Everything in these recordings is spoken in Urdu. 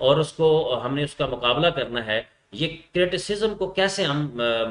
اور اس کو ہم نے اس کا مقابلہ کرنا ہے، یہ کرٹیسزم کو کیسے ہم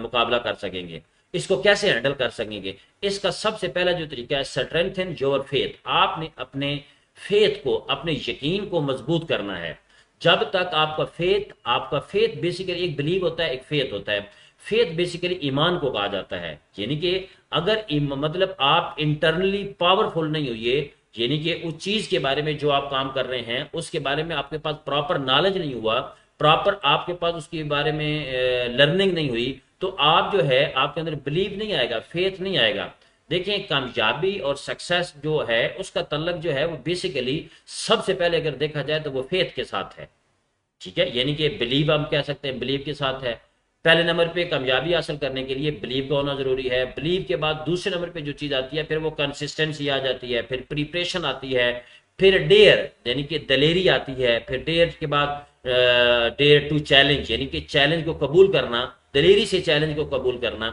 مقابلہ کر سکیں گے، اس کو کیسے ہینڈل کر سکیں گے؟ اس کا سب سے پہلا جو طریقہ ہے اسٹرینتھن یور فیتھ، آپ نے اپنے فیتھ کو، اپنے یقین کو مضبوط کرنا ہے۔ جب تک آپ کا فیتھ بیسیکلی ایک بلیو ہوتا ہے، ایک فیتھ ہوتا ہے۔ فیتھ بیسیکلی ایمان کو کہا جاتا ہے، یعنی کہ اگر مطلب آپ انٹرنلی پاورفل نہیں ہوئے، یعنی کہ اس چیز کے بارے میں جو آپ کام کر رہے ہیں اس کے بارے میں آپ کے پاس پراپر نالج نہیں ہوا، پراپر آپ کے پاس اس کے بارے میں لرننگ نہیں ہوئی، تو آپ جو ہے آپ کے اندر بلیو نہیں آئے گا، فیتھ نہیں آئے گا۔ دیکھیں کامیابی اور سکسیس جو ہے اس کا تعلق جو ہے وہ بیسیکلی سب سے پہلے اگر دیکھا جائے تو وہ فیتھ کے ساتھ ہے، ٹھیک ہے؟ یعنی کہ بلیو ہم کہہ سکتے ہیں بلیو کے ساتھ ہے۔ پہلے نمبر پہ کامیابی حاصل کرنے کے لیے بلیو کا ہونا ضروری ہے۔ بلیو کے بعد دوسرے نمبر پہ جو چیز آتی ہے پھر وہ کنسسٹنسی آ جاتی ہے، پھر پریپریشن آتی ہے، پھر ڈیئر یعنی کہ دلیری آتی ہے، پھر ڈیئر کے بعد ڈیئر ٹو چیلنج یعنی کہ چیلنج کو قبول کرنا، دلیری سے چیلنج کو قبول کرنا۔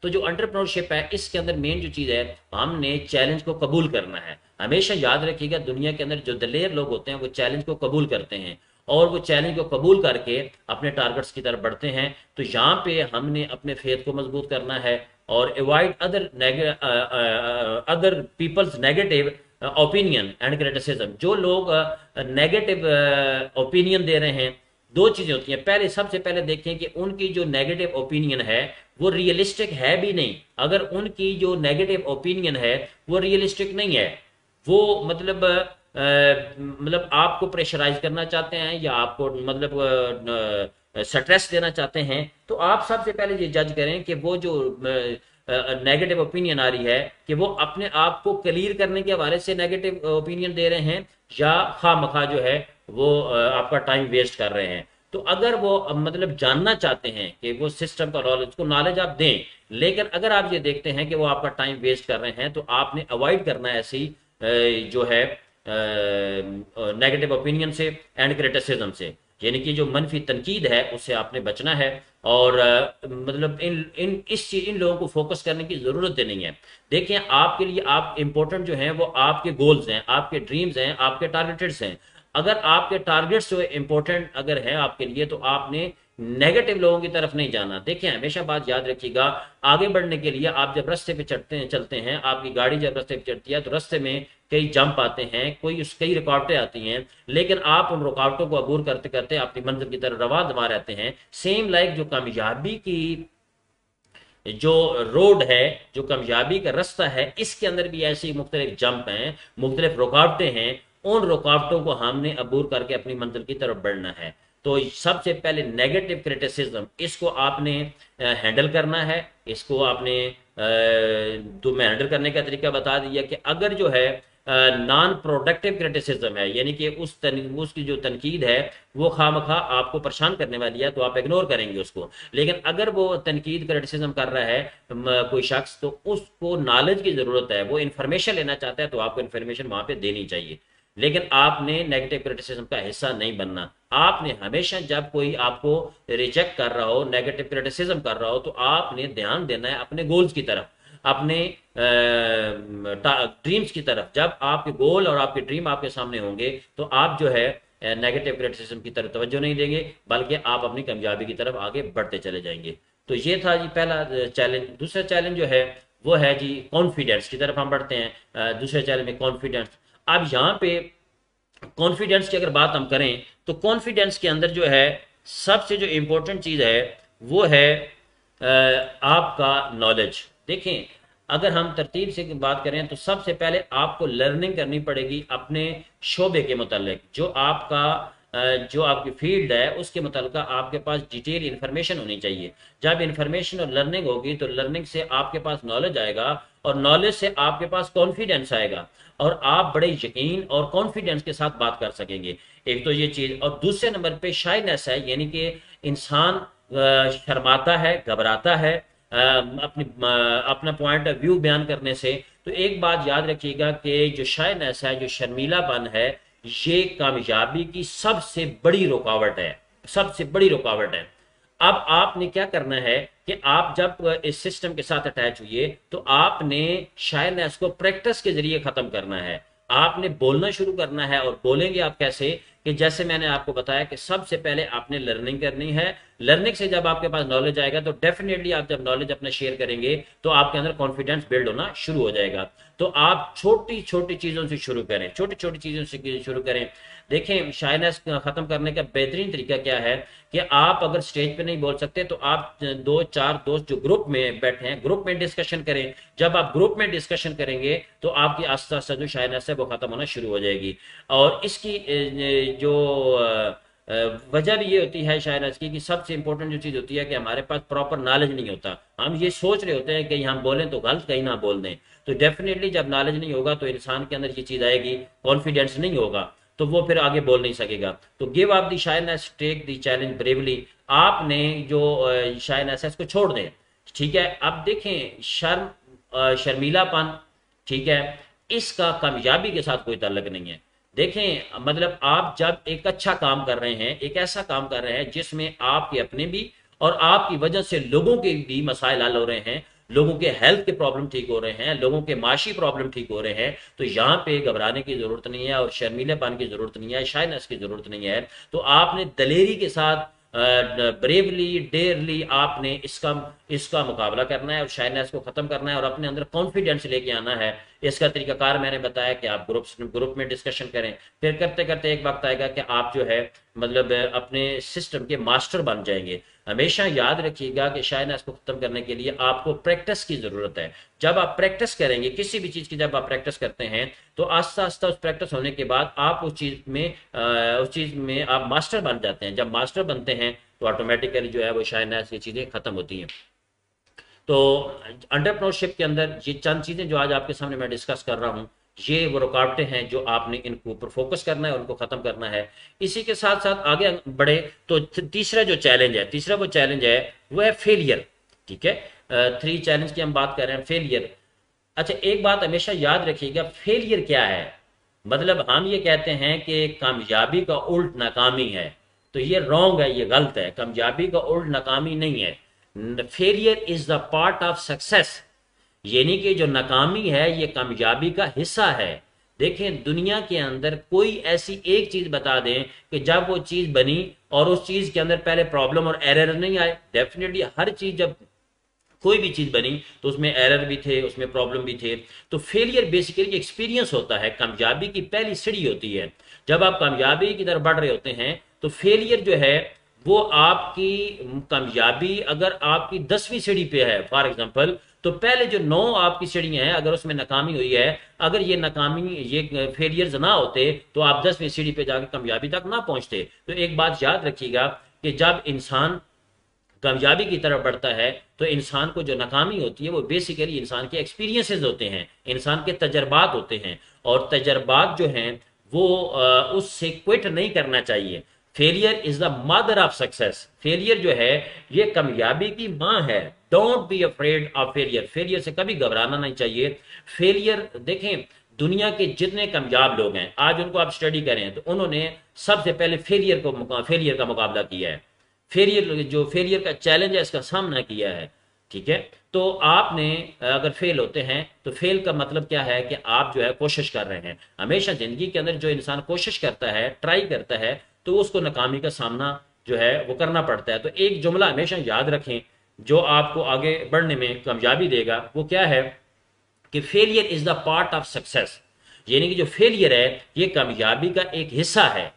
تو جو انٹرپرنورشپ ہے اس کے اندر مین جو چیز ہے ہم نے چیلنج کو قبول کرنا ہے۔ ہمیشہ یاد رکھیے گا دنیا کے اندر جو دلیر لوگ ہوتے ہیں وہ چیلنج کو قبول کرتے ہیں اور وہ چیلنج کو قبول کر کے اپنے ٹارگٹس کی طرف بڑھتے ہیں۔ تو یہاں پہ ہم نے اپنے فیتھ کو مضبوط کرنا ہے اور avoid other people's negative opinion and criticism. جو لوگ نیگیٹو اوپینین دے رہے ہیں، دو چیزیں ہوتی ہیں، پہلے سب سے پہلے دیکھیں کہ ان کی جو نیگیٹو اوپینین ہے وہ ریئلسٹک ہے بھی نہیں۔ اگر ان کی جو نیگیٹو اوپینین ہے وہ ریئلسٹک نہیں ہے، وہ مطلب آپ کو پریشرائز کرنا چاہتے ہیں یا آپ کو مطلب سٹریس دینا چاہتے ہیں، تو آپ سب سے پہلے یہ جج کریں کہ وہ جو نیگیٹو اوپینین آ رہی ہے کہ وہ اپنے آپ کو کلیئر کرنے کے حوالے سے نیگیٹو اوپینین دے رہے ہیں یا خواہ مخواہ جو ہے وہ آپ کا ٹائم ویسٹ کر رہے ہیں۔ تو اگر وہ مطلب جاننا چاہتے ہیں کہ وہ سسٹم کا نالج کو نالج آپ دیں، لیکن اگر آپ یہ دیکھتے ہیں کہ وہ آپ کا ٹائم ویسٹ کر رہے ہیں تو آپ نے اوائڈ کرنا ہے ایسی جو ہے نیگیٹو اوپینین سے اینڈ کریٹیسزم سے، یعنی کہ جو منفی تنقید ہے اس سے آپ نے بچنا ہے۔ اور مطلب ان لوگوں کو فوکس کرنے کی ضرورت نہیں ہے۔ دیکھیں آپ کے لیے آپ امپورٹنٹ جو ہیں وہ آپ کے گولز ہیں، آپ کے ڈریمز ہیں، آپ کے ٹارگیٹس ہیں۔ اگر آپ کے ٹارگیٹس جو امپورٹنٹ اگر ہیں آپ کے لیے تو آپ نے نیگیٹو لوگوں کی طرف نہیں جانا۔ دیکھیں ہمیشہ بات یاد رکھیے گا، آگے بڑھنے کے لیے آپ جب رستے پہ چلتے ہیں، آپ کی گاڑی جب رستے پہ چڑھتی ہے تو رستے میں کئی جمپ آتے ہیں، کئی رکاوٹیں آتی ہیں، لیکن آپ ان رکاوٹوں کو عبور کرتے کرتے اپنی منزل کی طرف رواں دوا رہتے ہیں۔ سیم لائک جو کامیابی کی جو روڈ ہے، جو کامیابی کا رستہ ہے، اس کے اندر بھی ایسی مختلف جمپ ہیں، مختلف رکاوٹیں ہیں، ان رکاوٹوں کو ہم نے عبور کر کے اپنی منزل کی طرف بڑھنا ہے۔ تو سب سے پہلے نیگیٹو کرٹیسزم اس کو آپ نے ہینڈل کرنا ہے۔ اس کو آپ نے تو میں ہینڈل کرنے کا طریقہ بتا دیا کہ اگر جو ہے نان پروڈکٹیو کرٹیسزم ہے، یعنی کہ اس کی جو تنقید ہے وہ خواہ مخواہ آپ کو پریشان کرنے والی ہے تو آپ اگنور کریں گے اس کو، لیکن اگر وہ تنقید کرٹیسزم کر رہا ہے کوئی شخص تو اس کو نالج کی ضرورت ہے، وہ انفارمیشن لینا چاہتا ہے تو آپ کو انفارمیشن وہاں پہ دینی چاہیے، لیکن آپ نے نیگیٹو کرٹیسزم کا حصہ نہیں بننا۔ آپ نے ہمیشہ جب کوئی آپ کو ریجیکٹ کر رہا ہو، نیگیٹو کرٹیسزم کر رہا ہو، تو آپ نے دھیان دینا ہے اپنے گولز کی طرف، اپنے ڈریمز کی طرف۔ جب آپ کے گول اور آپ کے ڈریم آپ کے سامنے ہوں گے تو آپ جو ہے نیگیٹو کرٹیسزم کی طرف توجہ نہیں دیں گے، بلکہ آپ اپنی کامیابی کی طرف آگے بڑھتے چلے جائیں گے۔ تو یہ تھا جی پہلا چیلنج۔ دوسرا چیلنج جو ہے وہ ہے جی کانفیڈنس کی طرف ہم بڑھتے ہیں۔ دوسرے چیلنج میں کانفیڈنس۔ اب یہاں پہ کانفیڈنس کی اگر بات ہم کریں تو کانفیڈنس کے اندر جو ہے سب سے جو امپورٹنٹ چیز ہے وہ ہے آپ کا نالج۔ دیکھیں اگر ہم ترتیب سے بات کریں تو سب سے پہلے آپ کو لرننگ کرنی پڑے گی اپنے شعبے کے متعلق، جو آپ کی فیلڈ ہے اس کے متعلقہ آپ کے پاس ڈیٹیل انفارمیشن ہونی چاہیے۔ جب انفارمیشن اور لرننگ ہوگی تو لرننگ سے آپ کے پاس نالج آئے گا اور نالج سے آپ کے پاس کانفیڈنس آئے گا اور آپ بڑے یقین اور کانفیڈنس کے ساتھ بات کر سکیں گے۔ ایک تو یہ چیز، اور دوسرے نمبر پہ شائنیس ہے، یعنی کہ انسان شرماتا ہے، گھبراتا ہے اپنا پوائنٹ آف ویو بیان کرنے سے۔ تو ایک بات یاد رکھیے گا کہ جو شائنیس ہے، جو شرمیلا پن ہے، یہ کامیابی کی سب سے بڑی رکاوٹ ہے، سب سے بڑی رکاوٹ ہے۔ اب آپ نے کیا کرنا ہے کہ آپ جب اس سسٹم کے ساتھ اٹیچ ہوئے تو آپ نے شائنیس کو پریکٹس کے ذریعے ختم کرنا ہے۔ آپ نے بولنا شروع کرنا ہے، اور بولیں گے آپ کیسے کہ جیسے میں نے آپ کو بتایا کہ سب سے پہلے آپ نے لرننگ کرنی ہے. لرننگ سے جب آپ کے پاس نالج آئے گا تو ڈیفینیٹلی آپ جب نالج اپنا شیئر کریں گے تو آپ کے اندر کانفیڈنس بلڈ ہونا شروع ہو جائے گا. تو آپ چھوٹی چھوٹی چیزوں سے شروع کریں, چھوٹی چھوٹی چیزوں سے شروع کریں. دیکھیں شائنس ختم کرنے کا بہترین طریقہ کیا ہے کہ آپ اگر سٹیج پہ نہیں بول سکتے تو آپ دو چار دوست جو گروپ میں بیٹھے ہیں گروپ میں ڈسکشن کریں. جب آپ گروپ میں ڈسکشن کریں گے تو آپ کی آستہ آستہ جو شائنس ہے وہ ختم ہونا شروع ہو جائے گی. اور اس کی جو وجہ بھی یہ ہوتی ہے شائنس کی کہ سب سے امپورٹنٹ جو چیز ہوتی ہے کہ ہمارے پاس پراپر نالج نہیں ہوتا. ہم یہ سوچ رہے ہوتے ہیں کہ ہم بولیں تو غلط کہیں نہ بول دیں. تو ڈیفینیٹلی جب نالج نہیں ہوگا تو انسان کے اندر یہ چیز آئے گی, کانفیڈینس نہیں ہوگا تو وہ پھر آگے بول نہیں سکے گا. تو give up the chance, take the challenge bravely. آپ نے جو شائنس ہے اس کو چھوڑ دیں, ٹھیک ہے. اب دیکھیں شرمیلا پن, ٹھیک ہے, اس کا کامیابی کے ساتھ کوئی تعلق نہیں ہے. دیکھیں مطلب آپ جب ایک اچھا کام کر رہے ہیں, ایک ایسا کام کر رہے ہیں جس میں آپ کے اپنے بھی اور آپ کی وجہ سے لوگوں کے بھی مسائل حل ہو رہے ہیں, لوگوں کے ہیلتھ کے پرابلم ٹھیک ہو رہے ہیں, لوگوں کے معاشی پرابلم ٹھیک ہو رہے ہیں, تو یہاں پہ گھبرانے کی ضرورت نہیں ہے اور شرمیلے پن کی ضرورت نہیں ہے, شائنس کی ضرورت نہیں ہے. تو آپ نے دلیری کے ساتھ بریولی ڈیئرلی آپ نے اس کا مقابلہ کرنا ہے اور شائنس کو ختم کرنا ہے اور اپنے اندر کانفیڈنس لے کے آنا ہے. اس کا طریقہ کار میں نے بتایا کہ آپ گروپ میں ڈسکشن کریں, پھر کرتے کرتے ایک وقت آئے گا کہ آپ جو ہے مطلب اپنے سسٹم کے ماسٹر بن جائیں گے. ہمیشہ یاد رکھیے گا کہ شائنس کو ختم کرنے کے لیے آپ کو پریکٹس کی ضرورت ہے. جب آپ پریکٹس کریں گے کسی بھی چیز کی, جب آپ پریکٹس کرتے ہیں تو آہستہ آہستہ اس پریکٹس ہونے کے بعد آپ اس چیز میں آپ ماسٹر بن جاتے ہیں. جب ماسٹر بنتے ہیں تو آٹومیٹیکلی جو ہے وہ شائنس یہ چیزیں ختم ہوتی ہیں. تو انٹرپرینورشپ کے اندر یہ چند چیزیں جو آج آپ کے سامنے میں ڈسکس کر رہا ہوں, یہ وہ رکاوٹیں ہیں جو آپ نے ان کو اوپر فوکس کرنا ہے اور ان کو ختم کرنا ہے. اسی کے ساتھ ساتھ آگے بڑھے تو تیسرا جو چیلنج ہے, تیسرا وہ چیلنج ہے وہ ہے فیلئر. ٹھیک ہے, 3 چیلنج کی ہم بات کر رہے ہیں. فیلئر, اچھا ایک بات ہمیشہ یاد رکھیے گا, فیلئر کیا ہے؟ مطلب ہم یہ کہتے ہیں کہ کامیابی کا الٹ ناکامی ہے, تو یہ رانگ ہے, یہ غلط ہے. کامیابی کا الٹ ناکامی نہیں ہے. Failure is the part of success, یعنی کہ جو ناکامی ہے یہ کامیابی کا حصہ ہے. دیکھیں دنیا کے اندر کوئی ایسی ایک چیز بتا دیں کہ جب وہ چیز بنی اور اس چیز کے اندر پہلے پرابلم اور ایرر نہیں آئے. ڈیفینیٹلی ہر چیز, جب کوئی بھی چیز بنی تو اس میں ایرر بھی تھے, اس میں پرابلم بھی تھے. تو فیلئر بیسیکلی ایکسپیرینس ہوتا ہے, کامیابی کی پہلی سیڑھی ہوتی ہے. جب آپ کامیابی کی طرف بڑھ رہے ہوتے ہیں تو فیلئر جو ہے وہ آپ کی کامیابی اگر آپ کی 10ویں سیڑھی پہ ہے فار ایگزامپل, تو پہلے جو 9 آپ کی سیڑھیاں ہیں اگر اس میں ناکامی ہوئی ہے, اگر یہ فیلئرز نہ ہوتے تو آپ 10ویں سیڑھی پہ جا کے کامیابی تک نہ پہنچتے. تو ایک بات یاد رکھیے گا کہ جب انسان کامیابی کی طرف بڑھتا ہے تو انسان کو جو ناکامی ہوتی ہے وہ بیسیکلی انسان کے ایکسپیرینسز ہوتے ہیں, انسان کے تجربات ہوتے ہیں, اور تجربات جو ہیں وہ اس سے کوئٹ نہیں کرنا چاہیے. Failure is the mother of success. Failure جو ہے یہ کامیابی کی ماں ہے. Don't be afraid of failure. Failure سے کبھی گھبرانا نہیں چاہیے. فیلئر دیکھیں دنیا کے جتنے کامیاب لوگ ہیں آج ان کو آپ اسٹڈی کریں تو انہوں نے سب سے پہلے فیلئر کا مقابلہ کیا ہے, فیلئر کا چیلنج ہے اس کا سامنا کیا ہے. ٹھیک ہے, تو آپ نے اگر فیل ہوتے ہیں تو فیل کا مطلب کیا ہے کہ آپ جو ہے کوشش کر رہے ہیں. ہمیشہ زندگی کے اندر جو انسان کوشش کرتا ہے, ٹرائی کرتا ہے, تو اس کو ناکامی کا سامنا جو ہے وہ کرنا پڑتا ہے. تو ایک جملہ ہمیشہ یاد رکھیں جو آپ کو آگے بڑھنے میں کامیابی دے گا, وہ کیا ہے کہ failure is the part of success, یعنی کہ جو فیلئر ہے یہ کامیابی کا ایک حصہ ہے.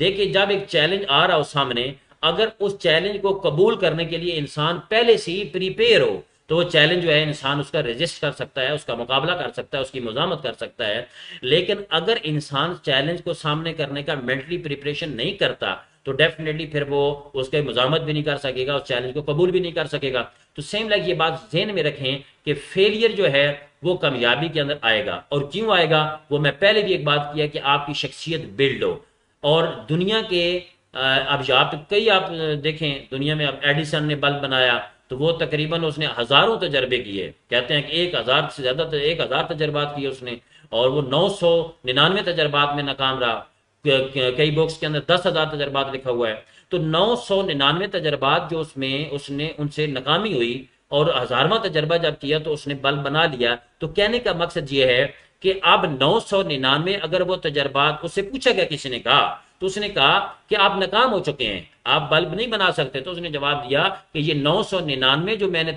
دیکھیں جب ایک چیلنج آ رہا ہو سامنے, اگر اس چیلنج کو قبول کرنے کے لیے انسان پہلے سے ہی پریپیئر ہو تو وہ چیلنج جو ہے انسان اس کا ریزسٹ کر سکتا ہے, اس کا مقابلہ کر سکتا ہے, اس کی مزاحمت کر سکتا ہے. لیکن اگر انسان چیلنج کو سامنے کرنے کا مینٹلی پریپریشن نہیں کرتا تو ڈیفینیٹلی پھر وہ اس کے مزاحمت بھی نہیں کر سکے گا, اس چیلنج کو قبول بھی نہیں کر سکے گا. تو سیم لائک یہ بات ذہن میں رکھیں کہ فیلئر جو ہے وہ کامیابی کے اندر آئے گا. اور کیوں آئے گا وہ میں پہلے بھی ایک بات کیا کہ آپ کی شخصیت بلڈ ہو. اور دنیا کے اب آپ دیکھیں دنیا میں اب ایڈیسن نے بلب بنایا تو وہ تقریباً اس نے ہزاروں تجربے کیے, کہتے ہیں کہ 1000 سے زیادہ 1000 تجربات کیے اس نے, اور وہ 999 تجربات میں ناکام رہا. کئی بکس کے اندر 10,000 تجربات لکھا ہوا ہے. تو 999 تجربات جو اس نے ان سے ناکامی ہوئی اور 1000واں تجربہ جب کیا تو اس نے بلب بنا لیا. تو کہنے کا مقصد یہ ہے کہ اب 999 اگر وہ تجربات اس سے پوچھا گیا, کسی نے کہا تو اس نے کہا کہ آپ ناکام ہو چکے ہیں، آپ بلب نہیں بنا سکتے۔ تو اس نے جواب دیا کہ یہ 999 جو میں نے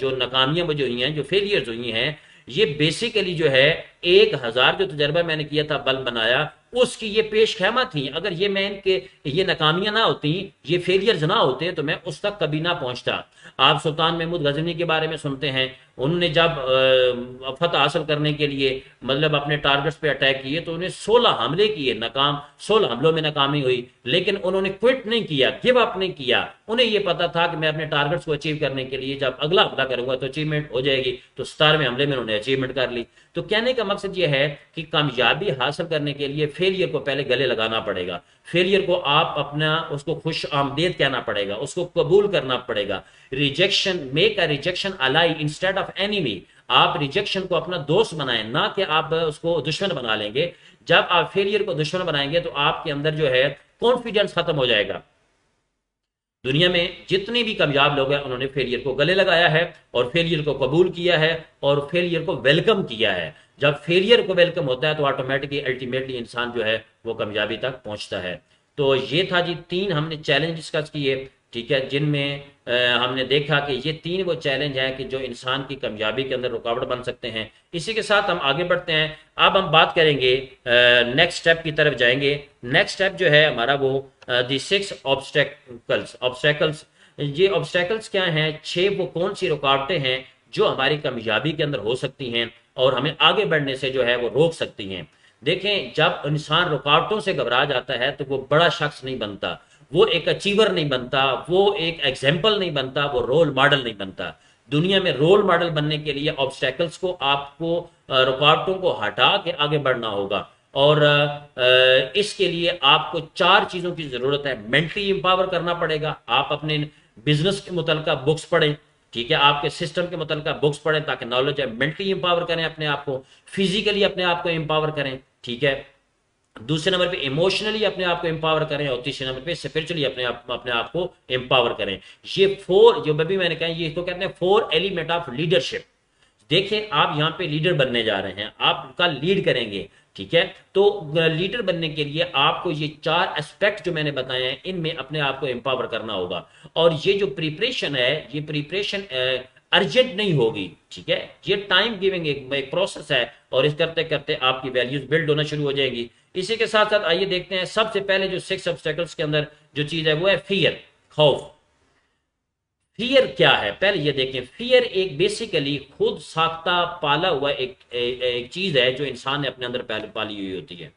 جو ناکامیاں جو ہوئی ہیں، جو فیلئرز ہوئی ہیں، یہ بیسیکلی جو ہے 1000 جو تجربہ میں نے کیا تھا بلب بنایا، اس کی یہ پیش خیمہ تھیں۔ اگر یہ میں ان کے یہ ناکامیاں نہ ہوتی، یہ فیلئرز نہ ہوتے، تو میں اس تک کبھی نہ پہنچتا۔ آپ سلطان محمود غزنوی کے بارے میں سنتے ہیں، انہوں نے جب فتح حاصل کرنے کے لیے مطلب اپنے ٹارگٹس پہ اٹیک کیے تو انہیں 16 حملے کیے، ناکام 16 حملوں میں ناکامی ہوئی، لیکن انہوں نے کوئٹ نہیں کیا، گیو اپ نہیں کیا۔ انہیں یہ پتا تھا کہ میں اپنے ٹارگٹس کو اچیو کرنے کے لیے جب اگلا حملہ کروں گا تو اچیومنٹ ہو جائے گی۔ تو 17ویں حملے میں انہوں نے اچیومنٹ کر لی۔ تو کہنے کا مقصد یہ ہے کہ کامیابی حاصل کرنے کے لیے فیلئر کو پہلے گلے لگانا پڑے گا، فیلئر کو آپ اپنا اس کو خوش آمدید کہنا پڑے گا، اس کو قبول کرنا پڑے گا۔ Rejection, make a rejection ally instead of enemy. آپ ریجیکشن کو اپنا دوست بنائیں، نہ کہ آپ اس کو دشمن بنا لیں گے۔ جب آپ فیلئر کو دشمن بنائیں گے تو آپ کے اندر جو ہے کانفیڈنس ختم ہو جائے گا۔ دنیا میں جتنے بھی کامیاب لوگ ہیں انہوں نے فیلئر کو گلے لگایا ہے اور فیلئر کو قبول کیا ہے اور فیلئر کو ویلکم کیا ہے۔ جب فیلئر کو ویلکم ہوتا ہے تو آٹومیٹکلی الٹیمیٹلی انسان جو ہے وہ کامیابی تک پہنچتا ہے۔ تو یہ تھا جی 3 ہم نے چیلنج ڈسکس کیے، ٹھیک ہے، جن میں ہم نے دیکھا کہ یہ 3 وہ چیلنج ہیں کہ جو انسان کی کامیابی کے اندر رکاوٹ بن سکتے ہیں۔ اسی کے ساتھ ہم آگے بڑھتے ہیں۔ اب ہم بات کریں گے، نیکسٹ سٹیپ کی طرف جائیں گے۔ نیکسٹ سٹیپ جو ہے ہمارا وہ دی 6 obstacles۔ یہ obstacles کیا ہیں؟ 6 وہ کون سی رکاوٹیں ہیں جو ہماری کامیابی کے اندر ہو سکتی ہیں اور ہمیں آگے بڑھنے سے جو ہے وہ روک سکتی ہیں۔ دیکھیں، جب انسان رکاوٹوں سے گھبرا جاتا ہے تو وہ بڑا شخص نہیں بنتا، وہ ایک اچیور نہیں بنتا، وہ ایک ایگزامپل نہیں بنتا، وہ رول ماڈل نہیں بنتا۔ دنیا میں رول ماڈل بننے کے لیے آبسٹیکلز کو، آپ کو رکاوٹوں کو ہٹا کے آگے بڑھنا ہوگا، اور اس کے لیے آپ کو 4 چیزوں کی ضرورت ہے۔ مینٹلی امپاور کرنا پڑے گا، آپ اپنے بزنس کے متعلقہ بکس پڑھیں، ٹھیک ہے، آپ کے سسٹم کے متعلقہ بکس پڑھیں تاکہ نالج ہے۔ مینٹلی امپاور کریں اپنے آپ کو، فزیکلی اپنے آپ کو امپاور کریں، ٹھیک ہے، دوسرے نمبر پہ ایموشنلی اپنے آپ کو امپاور کریں، اور تیسرے نمبر پہ اسپرچولی اپنے آپ کو امپاور کریں۔ یہ 4 جو بھی میں نے کہا، یہ تو کہتے ہیں 4 ایلیمنٹ آف لیڈرشپ۔ دیکھیں، آپ یہاں پہ لیڈر بننے جا رہے ہیں، آپ کا لیڈ کریں گے، ٹھیک ہے، تو لیڈر بننے کے لیے آپ کو یہ 4 اسپیکٹ جو میں نے بتائے ہیں ان میں اپنے آپ کو امپاور کرنا ہوگا۔ اور یہ جو پریپریشن ہے، یہ پریپریشن ارجنٹ نہیں ہوگی، ٹھیک ہے، یہ ٹائم گیونگ ایک پروسیس ہے، اور اس کرتے کرتے آپ کی ویلیوز بلڈ ہونا شروع ہو جائیں گی۔ اسی کے ساتھ ساتھ آئیے دیکھتے ہیں، سب سے پہلے جو 6 obstacles کے اندر جو چیز ہے وہ ہے فیئر، خوف۔ فیئر کیا ہے؟ پہلے یہ دیکھیں، فیئر ایک بیسیکلی خود ساختہ پالا ہوا ایک چیز ہے جو انسان نے اپنے اندر پالی ہوئی ہوتی ہے،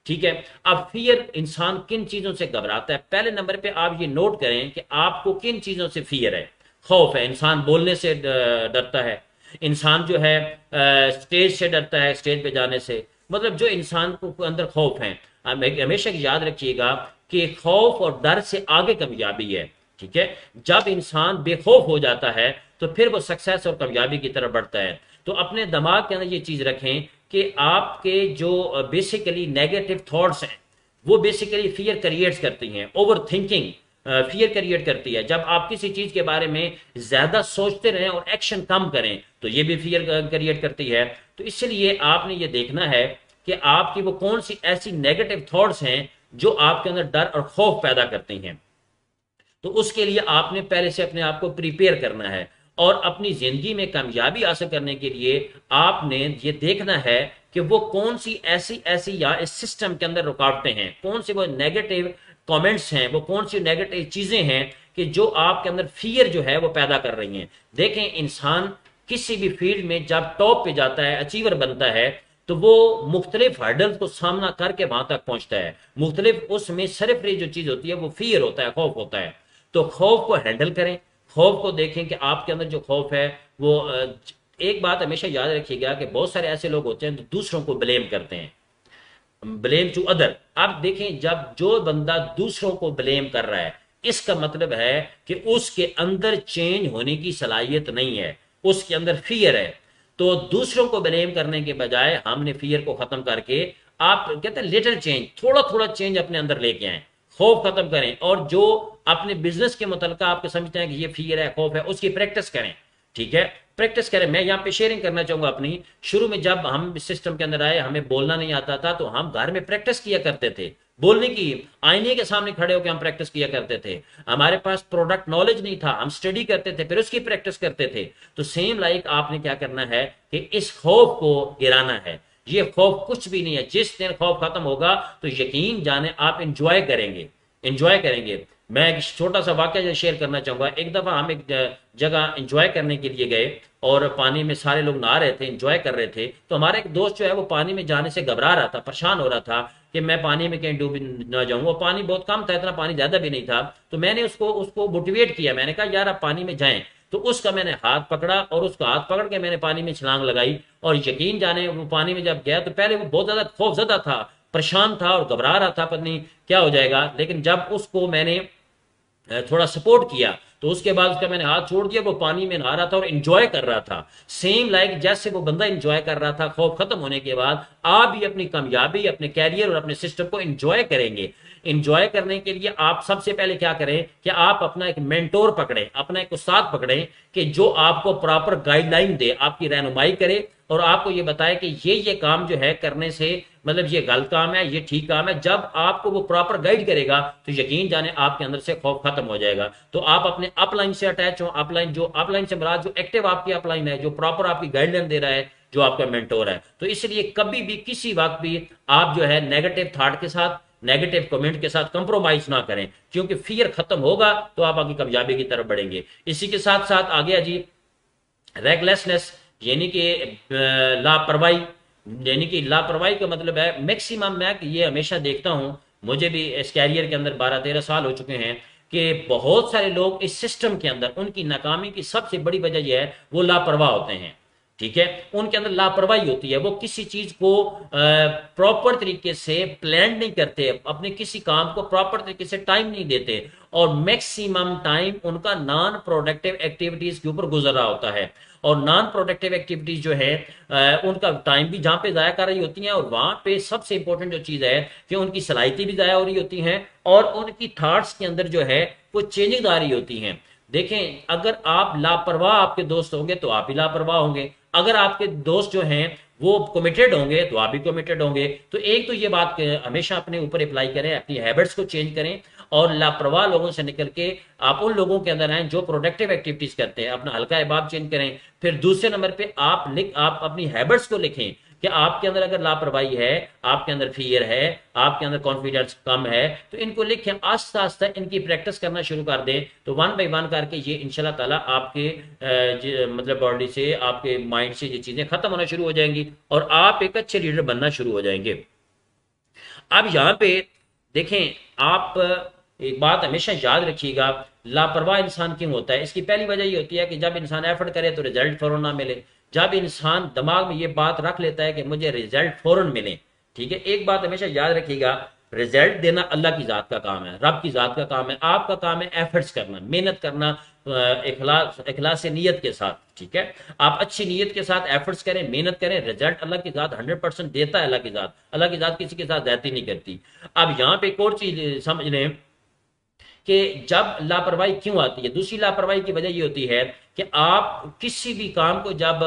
ٹھیک ہے۔ اب فیئر، انسان کن چیزوں سے گھبراتا ہے؟ پہلے نمبر پہ آپ یہ نوٹ کریں کہ آپ کو کن چیزوں سے فیئر ہے۔ خوف ہے، انسان بولنے سے ڈرتا ہے، انسان جو ہے اسٹیج سے ڈرتا ہے، اسٹیج پہ جانے سے، مطلب جو انسان کو اندر خوف ہے۔ ہمیشہ یاد رکھیے گا کہ خوف اور ڈر سے آگے کامیابی ہے، ٹھیک ہے۔ جب انسان بے خوف ہو جاتا ہے تو پھر وہ سکسیس اور کامیابی کی طرف بڑھتا ہے۔ تو اپنے دماغ کے اندر یہ چیز رکھیں کہ آپ کے جو بیسیکلی نیگیٹو تھاٹس ہیں وہ بیسیکلی فیئر کریٹس کرتی ہیں، اوور تھنکنگ فیئر کریٹ کرتی ہے۔ جب آپ کسی چیز کے بارے میں زیادہ سوچتے رہیں اور ایکشن کم کریں تو یہ بھی فیئر کریٹ کرتی ہے۔ تو اس لیے آپ نے یہ دیکھنا ہے کہ آپ کی وہ کون سی ایسی نیگیٹو تھاٹس ہیں جو آپ کے اندر ڈر اور خوف پیدا کرتی ہیں۔ تو اس کے لیے آپ نے پہلے سے اپنے آپ کو پریپیئر کرنا ہے، اور اپنی زندگی میں کامیابی حاصل کرنے کے لیے آپ نے یہ دیکھنا ہے کہ وہ کون سی ایسی یا اس سسٹم کے اندر رکاوٹیں ہیں، کون سی وہ نیگیٹو کامنٹس ہیں، وہ کون سی نیگیٹو چیزیں ہیں کہ جو آپ کے اندر فیئر جو ہے وہ پیدا کر رہی ہیں۔ دیکھیں، انسان کسی بھی فیلڈ میں جب ٹاپ پہ جاتا ہے، اچیور بنتا ہے، تو وہ مختلف ہرڈلز کو سامنا کر کے وہاں تک پہنچتا ہے۔ مختلف اس میں صرف جو چیز ہوتی ہے وہ فیئر ہوتا ہے، خوف ہوتا ہے۔ تو خوف کو ہینڈل کریں، خوف کو دیکھیں کہ آپ کے اندر جو خوف ہے وہ ایک بات ہمیشہ یاد رکھیے گا کہ بہت سارے ایسے لوگ ہوتے ہیں جو دوسروں کو بلیم کرتے ہیں، بلیم ٹو ادر۔ اب دیکھیں، جب جو بندہ دوسروں کو بلیم کر رہا ہے، اس کا مطلب ہے کہ اس کے اندر چینج ہونے کی صلاحیت نہیں ہے، اس کے اندر فیئر ہے۔ تو دوسروں کو بلیم کرنے کے بجائے ہم نے فیئر کو ختم کر کے، آپ کہتے ہیں لٹل چینج، تھوڑا تھوڑا چینج اپنے اندر لے کے آئیں، خوف ختم کریں، اور جو اپنے بزنس کے متعلقہ آپ کو سمجھتے ہیں کہ یہ فیئر ہے، خوف ہے، اس کی پریکٹس کریں، ٹھیک ہے، پریکٹس کریں۔ میں یہاں پہ شیئرنگ کرنا چاہوں گا اپنی۔ شروع میں جب ہم سسٹم کے اندر آئے، ہمیں بولنا نہیں آتا تھا، تو ہم گھر میں پریکٹس کیا کرتے تھے، بولنے کی آئینے کے سامنے کھڑے ہو کے ہم پریکٹس کیا کرتے تھے. ہمارے پاس پروڈکٹ نالج نہیں تھا, ہم سٹڈی کرتے تھے پھر اس کی پریکٹس کرتے تھے. تو سیم لائک آپ نے کیا کرنا ہے کہ اس خوف کو گرانا ہے. یہ خوف کچھ بھی نہیں ہے. جس دن خوف ختم ہوگا تو یقین جانے آپ انجوائے کریں گے, انجوائے کریں گے. میں ایک چھوٹا سا واقعہ شیئر کرنا چاہوں گا. ایک دفعہ ہم ایک جگہ انجوائے کرنے کے لیے گئے اور پانی میں سارے لوگ نہا رہے تھے, انجوائے کر رہے تھے. تو ہمارا ایک دوست جو ہے وہ پانی میں جانے سے گھبرا رہا تھا, پریشان ہو رہا تھا کہ میں پانی میں کہیں ڈوب نہ جاؤں. وہ پانی بہت کم تھا, اتنا پانی زیادہ بھی نہیں تھا. تو میں نے اس کو موٹیویٹ کیا, میں نے کہا یار آپ پانی میں جائیں. تو اس کا میں نے ہاتھ پکڑا اور اس کا ہاتھ پکڑ کے میں نے پانی میں چھلانگ لگائی. اور یقین جانے وہ پانی میں جب گیا تو پہلے وہ بہت زیادہ خوف زدہ تھا, پریشان تھا اور گھبرا رہا تھا, پتہ نہیں کیا ہو جائے گا. لیکن جب اس کو میں نے تھوڑا سپورٹ کیا تو اس کے بعد اس کا میں نے ہاتھ چھوڑ دیا, وہ پانی میں نہا رہا تھا اور انجوائے کر رہا تھا. سیم لائک جیسے وہ بندہ انجوائے کر رہا تھا خوف ختم ہونے کے بعد, آپ بھی اپنی کامیابی, اپنے کیریئر اور اپنے سسٹم کو انجوائے کریں گے. انجوائے کرنے کے لیے آپ سب سے پہلے کیا کریں کہ آپ اپنا ایک مینٹور پکڑیں, اپنا ایک استاد پکڑیں کہ جو آپ کو پراپر گائیڈ لائن دے, آپ کی رہنمائی کرے اور آپ کو یہ بتائے کہ یہ کام جو ہے کرنے سے مطلب یہ غلط کام ہے, یہ ٹھیک کام ہے. جب آپ کو وہ پراپر گائیڈ کرے گا تو یقین جانے آپ کے اندر سے خوف ختم ہو جائے گا. تو آپ اپنے اپ لائن سے اٹیچ ہوں. اپ لائن سے مراد جو ایکٹیو آپ کی اپ لائن ہے, جو پراپر آپ کی گائیڈ لائن دے رہا ہے, جو آپ کا مینٹور ہے. تو اس لیے کبھی بھی کسی وقت بھی آپ جو ہے نیگیٹو تھاٹ کے ساتھ, نیگیٹو کمنٹ کے ساتھ کمپرومائز نہ کریں, کیونکہ فیئر ختم ہوگا تو آپ آگے کامیابی کی طرف بڑھیں گے. اسی کے ساتھ ساتھ آگے جی ریگلیسنس, یعنی کہ لاپرواہی. یعنی کہ لاپرواہی کا مطلب ہے میکسیمم, میں یہ ہمیشہ دیکھتا ہوں, مجھے بھی اس کیریئر کے اندر 12-13 سال ہو چکے ہیں کہ بہت سارے لوگ اس سسٹم کے اندر, ان کی ناکامی کی سب سے بڑی وجہ یہ ہے وہ لاپرواہ ہوتے ہیں. ٹھیک ہے, ان کے اندر لاپرواہی ہوتی ہے, وہ کسی چیز کو پراپر طریقے سے پلان نہیں کرتے, اپنے کسی کام کو پراپر طریقے سے ٹائم نہیں دیتے, اور میکسیمم ٹائم ان کا نان پروڈکٹیو ایکٹیویٹیز کے اوپر گزر رہا ہوتا ہے. اور نان پروڈکٹیو ایکٹیویٹیز جو ہے ان کا ٹائم بھی جہاں پہ ضائع کر رہی ہوتی ہیں, اور وہاں پہ سب سے امپورٹنٹ جو چیز ہے کہ ان کی صلاحیتیں بھی ضائع ہو رہی ہوتی ہیں, اور ان کی تھاٹس کے اندر جو ہے وہ چینجنگ آ رہی ہوتی ہیں. دیکھیں, اگر آپ لاپرواہ آپ کے دوست ہوں گے تو آپ ہی لاپرواہ ہوں گے, اگر آپ کے دوست جو ہیں وہ کمیٹڈ ہوں گے تو آپ بھی کمیٹڈ ہوں گے. تو ایک تو یہ بات ہمیشہ اپنے اوپر اپلائی کریں, اپنی ہیبٹس کو چینج کریں, اور لاپرواہ لوگوں سے نکل کے آپ ان لوگوں کے اندر آئیں جو پروڈکٹیو ایکٹیویٹیز کرتے ہیں. اپنا حلقہ احباب چینج کریں. پھر دوسرے نمبر پہ آپ اپنی ہیبٹس کو لکھیں کہ آپ کے اندر اگر لاپرواہی ہے, آپ کے اندر فیئر ہے, آپ کے اندر کانفیڈنس کم ہے, تو ان کو لکھیں, آہستہ آہستہ ان کی پریکٹس کرنا شروع کر دیں. تو 1 بائی 1 کر کے یہ انشاءاللہ تعالیٰ آپ کے مطلب باڈی سے, آپ کے مائنڈ سے یہ چیزیں ختم ہونا شروع ہو جائیں گی, اور آپ ایک اچھے لیڈر بننا شروع ہو جائیں گے. اب یہاں پہ دیکھیں, آپ ایک بات ہمیشہ یاد رکھیے گا, لاپرواہ انسان کیوں ہوتا ہے؟ اس کی پہلی وجہ یہ ہوتی ہے کہ جب انسان ایفرٹ کرے تو رزلٹ فوراً نہ ملے. جب انسان دماغ میں یہ بات رکھ لیتا ہے کہ مجھے رزلٹ فوراً ملے, ٹھیک ہے, ایک بات ہمیشہ یاد رکھیے گا, رزلٹ دینا اللہ کی ذات کا کام ہے, رب کی ذات کا کام ہے. آپ کا کام ہے ایفرٹس کرنا, محنت کرنا, اخلاص نیت کے ساتھ. ٹھیک ہے, آپ اچھی نیت کے ساتھ ایفرٹس کریں, محنت کریں, رزلٹ اللہ کی ذات 100% دیتا ہے. اللہ کی ذات کسی کے ساتھ زیادتی نہیں کرتی. اب یہاں پہ ایک اور چیز سمجھ لیں کہ جب لاپرواہی کیوں آتی ہے. دوسری لاپرواہی کی وجہ یہ ہوتی ہے کہ آپ کسی بھی کام کو جب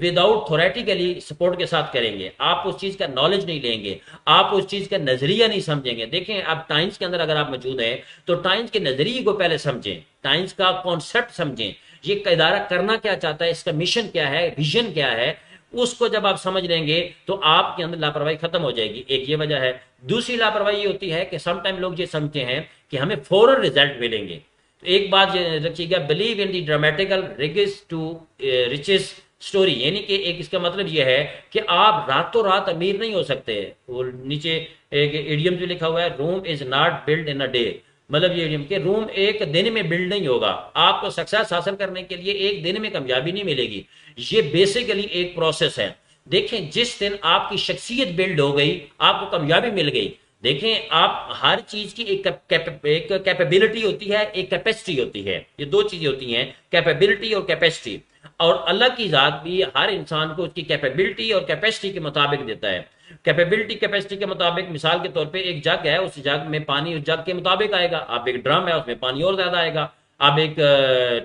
وداؤٹ تھوریٹیکلی سپورٹ کے ساتھ کریں گے, آپ اس چیز کا نالج نہیں لیں گے, آپ اس چیز کا نظریہ نہیں سمجھیں گے. دیکھیں, اب ٹائمز کے اندر اگر آپ موجود ہیں تو ٹائمز کے نظریے کو پہلے سمجھیں, ٹائمز کا کانسیپٹ سمجھیں, یہ ادارہ کرنا کیا چاہتا ہے, اس کا مشن کیا ہے, ویژن کیا ہے. اس کو جب آپ سمجھ لیں گے تو آپ کے اندر لاپرواہی ختم ہو جائے گی. ایک یہ وجہ ہے. دوسری لاپرواہی یہ ہوتی ہے کہ سم ٹائم لوگ یہ سمجھتے ہیں کہ ہمیں فوراً رزلٹ ملیں گے. تو ایک بات رکھیے گا, believe in the dramatical rags to riches story, یعنی کہ ایک اس کا مطلب یہ ہے کہ آپ راتوں رات امیر نہیں ہو سکتے. وہ نیچے ایک ایڈیم جو لکھا ہوا ہے, Rome is not built in a day, مطلب یہ کہ روم ایک دن میں بلڈ نہیں ہوگا. آپ کو سکسیس حاصل کرنے کے لیے ایک دن میں کامیابی نہیں ملے گی. یہ بیسیکلی ایک پروسیس ہے. دیکھیں, جس دن آپ کی شخصیت بلڈ ہو گئی, آپ کو کامیابی مل گئی. دیکھیں, آپ ہر چیز کی ایک کیپیبلٹی ہوتی ہے, ایک کیپیسٹی ہوتی ہے. یہ دو چیزیں ہوتی ہیں, کیپیبلٹی اور کیپیسٹی. اور اللہ کی ذات بھی ہر انسان کو اس کی کیپیبلٹی اور کیپیسٹی کے مطابق دیتا ہے. کیپیبلٹی کیپیسٹی کے مطابق, مثال کے طور پہ ایک جگ ہے, اس جگ میں پانی اس جگ کے مطابق آئے گا. آپ ایک ڈرم ہے, اس میں پانی اور زیادہ آئے گا. آپ ایک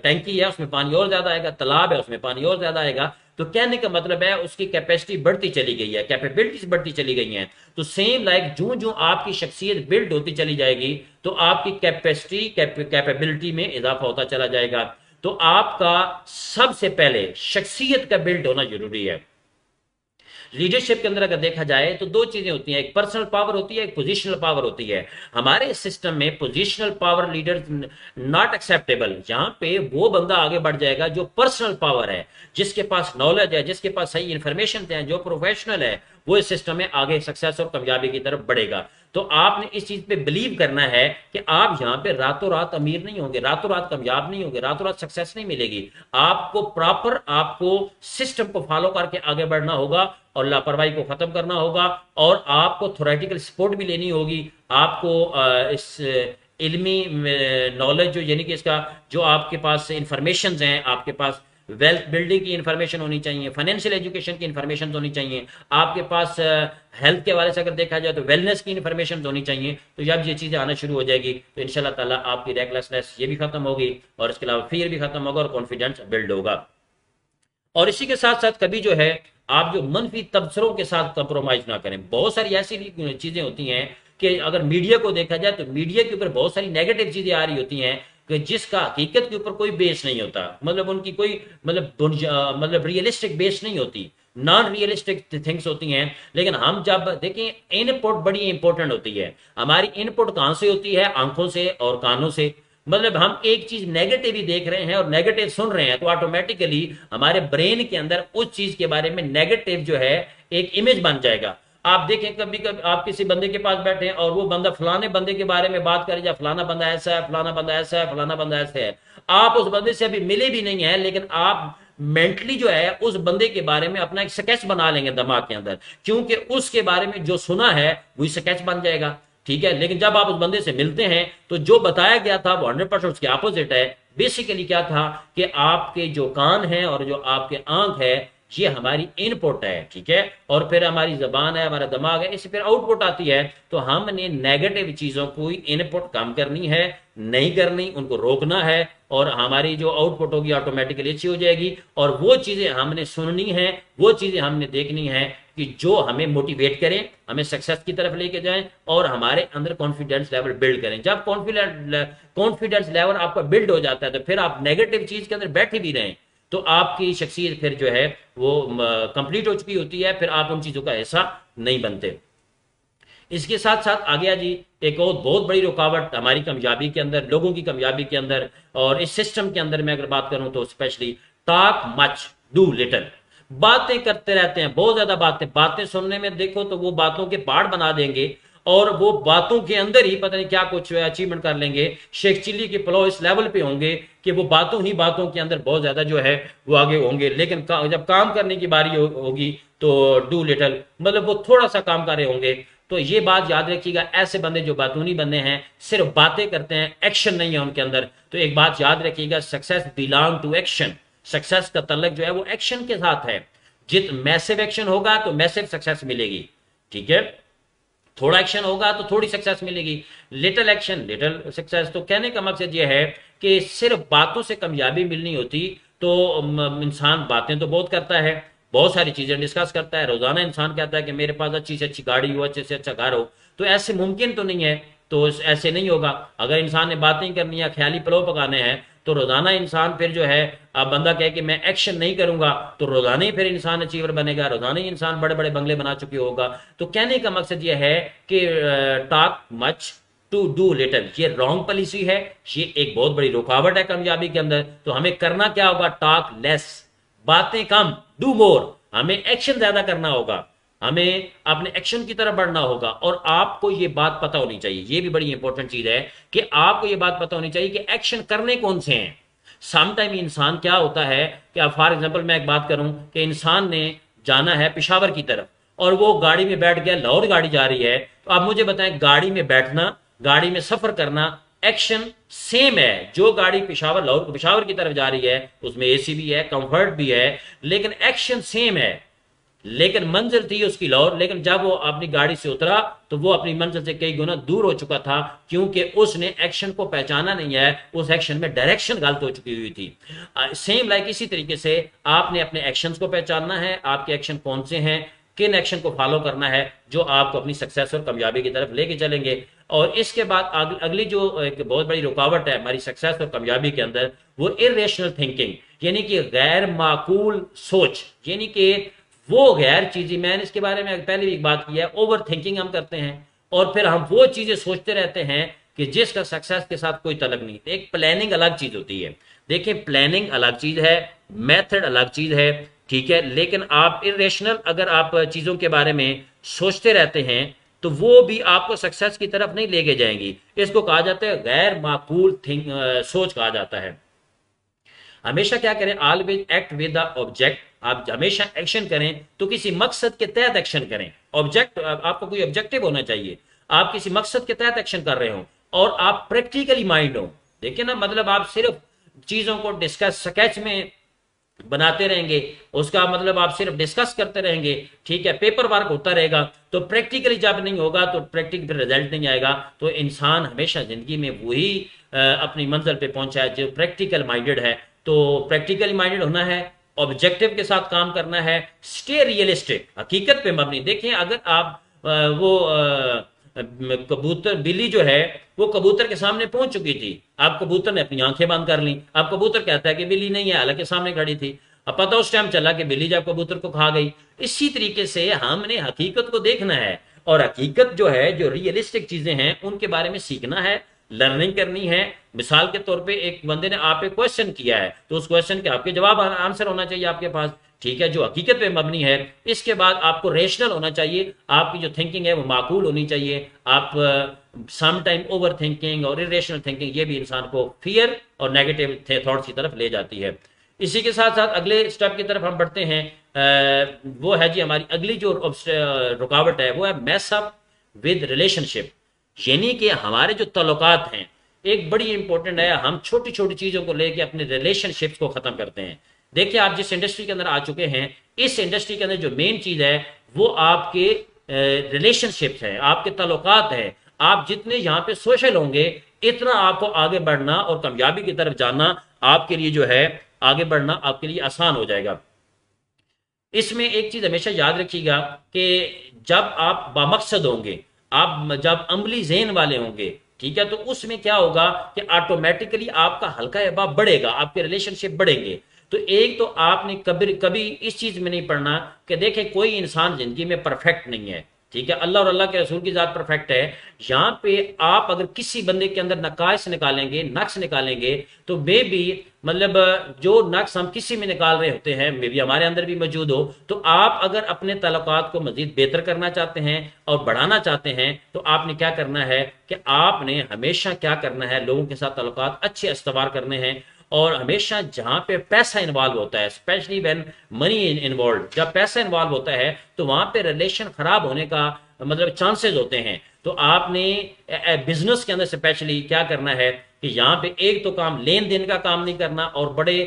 ٹینکی ہے, اس میں پانی اور زیادہ آئے گا. تالاب ہے, اس میں پانی اور زیادہ آئے گا. تو کہنے کا مطلب ہے اس کی کیپیسٹی بڑھتی چلی گئی ہے، کیپیبلٹیز بڑھتی چلی گئی ہیں. تو سیم لائک جو آپ کی شخصیت بلڈ ہوتی چلی جائے گی تو آپ کی کیپیسٹی کیپیبلٹی میں اضافہ ہوتا چلا جائے گا. تو آپ کا سب سے پہلے شخصیت کا بلڈ ہونا ضروری ہے. لیڈرشپ کے اندر اگر دیکھا جائے تو دو چیزیں ہوتی ہیں، ایک پرسنل پاور ہوتی ہے، ایک پوزیشنل پاور ہوتی ہے. ہمارے سسٹم میں positional power leader not acceptable. یہاں پہ وہ بندہ آگے بڑھ جائے گا جو پرسنل پاور ہے، جس کے پاس نالج ہے، جس کے پاس صحیح انفارمیشن ہے، جو پروفیشنل ہے، وہ اس سسٹم میں آگے سکسیس اور کامیابی کی طرف بڑھے گا. تو آپ نے اس چیز پہ بلیو کرنا ہے کہ آپ یہاں پہ راتوں رات امیر نہیں ہوں گے، راتوں رات کامیاب نہیں ہوں گے، راتوں رات سکسیس نہیں ملے گی. آپ کو پراپر آپ کو سسٹم کو فالو کر کے آگے بڑھنا ہوگا اور لاپرواہی کو ختم کرنا ہوگا، اور آپ کو تھوریٹیکل سپورٹ بھی لینی ہوگی. آپ کو اس علمی نالج جو یعنی کہ اس کا جو آپ کے پاس انفارمیشنز ہیں، آپ کے پاس ویلتھ بلڈنگ کی انفارمیشن ہونی چاہیے، فائنینشیل ایجوکیشن کی انفارمیشن ہونی چاہیے، آپ کے پاس ہیلتھ کے حوالے سے اگر دیکھا جائے تو ویلنس کی انفارمیشن ہونی چاہیے. تو جب یہ چیزیں آنا شروع ہو جائے گی تو انشاءاللہ تعالیٰ آپ کی ریکلیسنس یہ بھی ختم ہوگی، اور اس کے علاوہ فیئر بھی ختم ہوگا اور کانفیڈنس بلڈ ہوگا. اور اسی کے ساتھ ساتھ کبھی جو ہے آپ جو منفی تبصروں کے ساتھ کمپرومائز نہ کریں. بہت ساری ایسی چیزیں ہوتی ہیں کہ اگر میڈیا کو دیکھا جائے تو میڈیا کے اوپر بہت ساری نیگیٹو چیزیں آ رہی ہوتی ہیں کہ جس کا حقیقت کے اوپر کوئی بیس نہیں ہوتا، مطلب ان کی کوئی مطلب ریئلسٹک بیس نہیں ہوتی، نان ریئلسٹک تھنگس ہوتی ہیں. لیکن ہم جب دیکھیں ان پٹ بڑی امپورٹنٹ ہوتی ہے. ہماری ان پٹ کہاں سے ہوتی ہے؟ آنکھوں سے اور کانوں سے. مطلب ہم ایک چیز نیگیٹو ہی دیکھ رہے ہیں اور نیگیٹو سن رہے ہیں تو آٹومیٹیکلی ہمارے برین کے اندر اس چیز کے بارے میں نیگیٹو جو ہے ایک امیج بن جائے گا. آپ دیکھیں کبھی کبھی آپ کسی بندے کے پاس بیٹھے ہیں اور وہ بندہ فلانے بندے کے بارے میں بات کرے، یا فلانا بندہ ایسا ہے، فلانا بندہ ایسا ہے، فلانا بندہ ایسا ہے. آپ اس بندے سے ابھی ملے بھی نہیں ہیں، لیکن آپ مینٹلی جو ہے اس بندے کے بارے میں اپنا ایک سکیچ بنا لیں گے دماغ کے اندر، کیونکہ اس کے بارے میں جو سنا ہے وہی سکیچ بن جائے گا. ٹھیک ہے، لیکن جب آپ اس بندے سے ملتے ہیں تو جو بتایا گیا تھا وہ 100% اس کے اپوزٹ ہے. بیسیکلی کیا تھا کہ آپ کے جو کان ہیں اور جو آپ کے آنکھ ہے یہ ہماری ان پٹ ہے. ٹھیک ہے، اور پھر ہماری زبان ہے، ہمارا دماغ ہے، اس سے پھر آؤٹ پٹ آتی ہے. تو ہم نے نیگیٹو چیزوں کو ان پٹ کم کرنی ہے، نہیں کرنی، ان کو روکنا ہے، اور ہماری جو آؤٹ پٹ ہوگی آٹومیٹکلی اچھی ہو جائے گی. اور وہ چیزیں ہم نے سننی ہیں، وہ چیزیں ہم نے دیکھنی ہیں کہ جو ہمیں موٹیویٹ کریں، ہمیں سکسیس کی طرف لے کے جائیں اور ہمارے اندر کانفیڈنس لیول بلڈ کریں. جب کانفیڈنس لیول آپ کا بلڈ ہو جاتا ہے تو پھر آپ نیگیٹو چیز کے اندر بیٹھے بھی رہیں تو آپ کی شخصیت پھر جو ہے وہ کمپلیٹ ہو چکی ہوتی ہے، پھر آپ ان چیزوں کا حصہ نہیں بنتے. اس کے ساتھ ساتھ آگیا جی ایک اور بہت بڑی رکاوٹ ہماری کامیابی کے اندر، لوگوں کی کامیابی کے اندر اور اس سسٹم کے اندر میں اگر بات کروں تو especially talk much do little. باتیں کرتے رہتے ہیں، بہت زیادہ باتیں سننے میں دیکھو تو وہ باتوں کے پہاڑ بنا دیں گے اور وہ باتوں کے اندر ہی پتہ نہیں کیا کچھ اچیومنٹ کر لیں گے. شیخ چلی کے پلو اس لیول پہ ہوں گے کہ وہ باتوں کے اندر بہت زیادہ جو ہے وہ آگے ہوں گے، لیکن جب کام کرنے کی باری ہوگی تو ڈو لٹل، مطلب وہ تھوڑا سا کام کر رہے ہوں گے. تو یہ بات یاد رکھیے گا، ایسے بندے جو باتونی بندے ہیں، صرف باتیں کرتے ہیں، ایکشن نہیں ہے ان کے اندر. تو ایک بات یاد رکھیے گا، سکسیس بیلانگ ٹو ایکشن. سکسیس کا تعلق جو ہے وہ ایکشن کے ساتھ ہے. میسو ایکشن ہوگا تو میسو سکسیس ملے گی. ٹھیک ہے، تھوڑا ایکشن ہوگا تو تھوڑی سکسیس ملے گی. Little action little success. تو کہنے کا مقصد یہ ہے کہ صرف باتوں سے کامیابی ملنی ہوتی تو انسان باتیں تو بہت کرتا ہے، بہت ساری چیزیں ڈسکس کرتا ہے، روزانہ انسان کہتا ہے کہ میرے پاس اچھی سے اچھی گاڑی ہو، اچھے سے اچھا گھر ہو. تو ایسے ممکن تو نہیں ہے، تو ایسے نہیں ہوگا. اگر انسان نے باتیں کرنی ہے، خیالی پلو پکانے ہیں، تو روزانہ انسان پھر جو ہے اب بندہ کہے کہ میں ایکشن نہیں کروں گا تو روزانہ ہی پھر انسان اچیور بنے گا، روزانہ ہی انسان بڑے بڑے بنگلے بنا چکے ہوگا. تو کہنے کا مقصد یہ ہے کہ talk much to do little یہ رانگ پالیسی ہے، یہ ایک بہت بڑی رکاوٹ ہے کامیابی کے اندر. تو ہمیں کرنا کیا ہوگا؟ ٹاک لیس، باتیں کم، ڈو مور. ہمیں ایکشن زیادہ کرنا ہوگا، ہمیں اپنے ایکشن کی طرف بڑھنا ہوگا. اور آپ کو یہ بات پتہ ہونی چاہیے، یہ بھی بڑی امپورٹنٹ چیز ہے کہ آپ کو یہ بات پتہ ہونی چاہیے کہ ایکشن کرنے کون سے ہیں. سم ٹائم انسان کیا ہوتا ہے کہ اب فار ایگزامپل میں ایک بات کروں کہ انسان نے جانا ہے پشاور کی طرف اور وہ گاڑی میں بیٹھ گیا، لاہور گاڑی جا رہی ہے. تو آپ مجھے بتائیں، گاڑی میں بیٹھنا، گاڑی میں سفر کرنا، ایکشن سیم ہے. جو گاڑی پشاور کی طرف جا رہی ہے اس میں اے سی بھی ہے، کمفرٹ بھی ہے، لیکن ایکشن سیم ہے. لیکن منزل تھی اس کی لاہور، لیکن جب وہ اپنی گاڑی سے اترا تو وہ اپنی منزل سے کئی گنا دور ہو چکا تھا، کیونکہ اس نے ایکشن کو پہچانا نہیں ہے، اس ایکشن میں ڈائریکشن غلط ہو چکی ہوئی تھی۔ سیم لائک اسی طریقے سے آپ نے اپنے ایکشنز کو پہچاننا ہے، آپ کے ایکشن کون سے ہیں، کن ایکشن کو فالو کرنا ہے جو آپ کو اپنی سکسیس اور کامیابی کی طرف لے کے چلیں گے۔ اور اس کے بعد اگلی جو ایک بہت بڑی رکاوٹ ہے ہماری سکسیس اور کامیابی کے اندر، وہ ارریشنل تھنکنگ، یعنی کہ غیر معقول سوچ، یعنی کہ وہ غیر چیزیں، میں نے اس کے بارے میں پہلے بھی ایک بات کی ہے، اوور تھنکنگ ہم کرتے ہیں اور پھر ہم وہ چیزیں سوچتے رہتے ہیں کہ جس کا سکسیس کے ساتھ کوئی تعلق نہیں۔ ایک پلاننگ الگ چیز ہوتی ہے، دیکھیں پلاننگ الگ چیز ہے، میتھڈ الگ چیز ہے، ٹھیک ہے، لیکن آپ ارریشنل اگر آپ چیزوں کے بارے میں سوچتے رہتے ہیں تو وہ بھی آپ کو سکسیس کی طرف نہیں لے کے جائیں گی۔ اس کو کہا جاتا ہے غیر معقول سوچ کہا جاتا ہے۔ ہمیشہ کیا کریں، always act with the object, آپ ہمیشہ ایکشن کریں تو کسی مقصد کے تحت ایکشن کریں۔ آبجیکٹ، آپ کو کوئی آبجیکٹو ہونا چاہیے، آپ کسی مقصد کے تحت ایکشن کر رہے ہوں اور آپ پریکٹیکلی مائنڈ ہوں۔ دیکھیں نا، مطلب آپ صرف چیزوں کو ڈسکس سکیچ میں بناتے رہیں گے، اس کا مطلب آپ صرف ڈسکس کرتے رہیں گے، ٹھیک ہے، پیپر ورک ہوتا رہے گا، تو پریکٹیکلی جب نہیں ہوگا تو پریکٹیکل رزلٹ نہیں آئے گا۔ تو انسان ہمیشہ زندگی میں وہی اپنی منزل پہ پہنچا ہے جو پریکٹیکل مائنڈڈ ہے۔ تو پریکٹیکلی مائنڈڈ ہونا ہے، آبجیکٹو کے ساتھ کام کرنا ہے، اسٹے ریئلسٹک، حقیقت پہ مبنی۔ دیکھیں اگر آپ وہ کبوتر، بلی جو ہے وہ کبوتر کے سامنے پہنچ چکی تھی، اب کبوتر نے اپنی آنکھیں بند کر لیں، اب کبوتر کہتا ہے کہ بلی نہیں ہے، حالانکہ سامنے کھڑی تھی، اب پتہ اس ٹائم چلا کہ بلی جب کبوتر کو کھا گئی۔ اسی طریقے سے ہم نے حقیقت کو دیکھنا ہے، اور حقیقت جو ہے، جو ریئلسٹک چیزیں ہیں ان کے بارے میں سیکھنا ہے، لرننگ کرنی ہے۔ مثال کے طور پہ ایک بندے نے آپ پہ کوشچن کیا ہے تو اس کوشچن کے آپ کے جواب آنسر ہونا چاہیے آپ کے پاس، ٹھیک ہے، جو حقیقت پہ مبنی ہے۔ اس کے بعد آپ کو ریشنل ہونا چاہیے، آپ کی جو تھنکنگ ہے وہ معقول ہونی چاہیے۔ آپ سم ٹائم اوور تھنکنگ اور ریشنل تھنکنگ، یہ بھی انسان کو فیئر اور نیگیٹو تھاٹس کی طرف لے جاتی ہے۔ اسی کے ساتھ ساتھ اگلے سٹیپ کی طرف ہم بڑھتے ہیں، وہ ہے جی ہماری اگلی جو رکاوٹ ہے وہ ہے میس اپ ود ریلیشن شپ، یعنی کہ ہمارے جو تعلقات ہیں، ایک بڑی امپورٹنٹ ہے، ہم چھوٹی چھوٹی چیزوں کو لے کے اپنے ریلیشن شپس کو ختم کرتے ہیں۔ دیکھیں آپ جس انڈسٹری کے اندر آ چکے ہیں، اس انڈسٹری کے اندر جو مین چیز ہے وہ آپ کے ریلیشن شپس ہیں، آپ کے تعلقات ہیں۔ آپ جتنے یہاں پہ سوشل ہوں گے، اتنا آپ کو آگے بڑھنا اور کامیابی کی طرف جانا آپ کے لیے جو ہے، آگے بڑھنا آپ کے لیے آسان ہو جائے گا۔ اس میں ایک چیز ہمیشہ یاد رکھیے گا کہ جب آپ بامقصد ہوں گے، آپ جب عملی ذہن والے ہوں گے، ٹھیک ہے، تو اس میں کیا ہوگا کہ آٹومیٹکلی آپ کا حلقہ احباب بڑھے گا، آپ کے ریلیشن شپ بڑھیں گے۔ تو ایک تو آپ نے کبھی اس چیز میں نہیں پڑھنا کہ دیکھیں کوئی انسان زندگی میں پرفیکٹ نہیں ہے، ٹھیک ہے، اللہ اور اللہ کے رسول کی ذات پرفیکٹ ہے۔ یہاں پہ آپ اگر کسی بندے کے اندر نقائص نکالیں گے، نقص نکالیں گے، تو میں بھی مطلب جو نقص ہم کسی میں نکال رہے ہوتے ہیں میں بھی ہمارے اندر بھی موجود ہو۔ تو آپ اگر اپنے تعلقات کو مزید بہتر کرنا چاہتے ہیں اور بڑھانا چاہتے ہیں تو آپ نے کیا کرنا ہے کہ آپ نے ہمیشہ کیا کرنا ہے، لوگوں کے ساتھ تعلقات اچھے استوار کرنے ہیں، اور ہمیشہ جہاں پہ پیسہ انوالو ہوتا ہے، اسپیشلی وین منی انوالوڈ، جب پیسہ انوالو ہوتا ہے تو وہاں پہ ریلیشن خراب ہونے کا مطلب چانسز ہوتے ہیں۔ تو آپ نے بزنس کے اندر اسپیشلی کیا کرنا ہے کہ یہاں پہ ایک تو کام لین دین کا کام نہیں کرنا، اور بڑے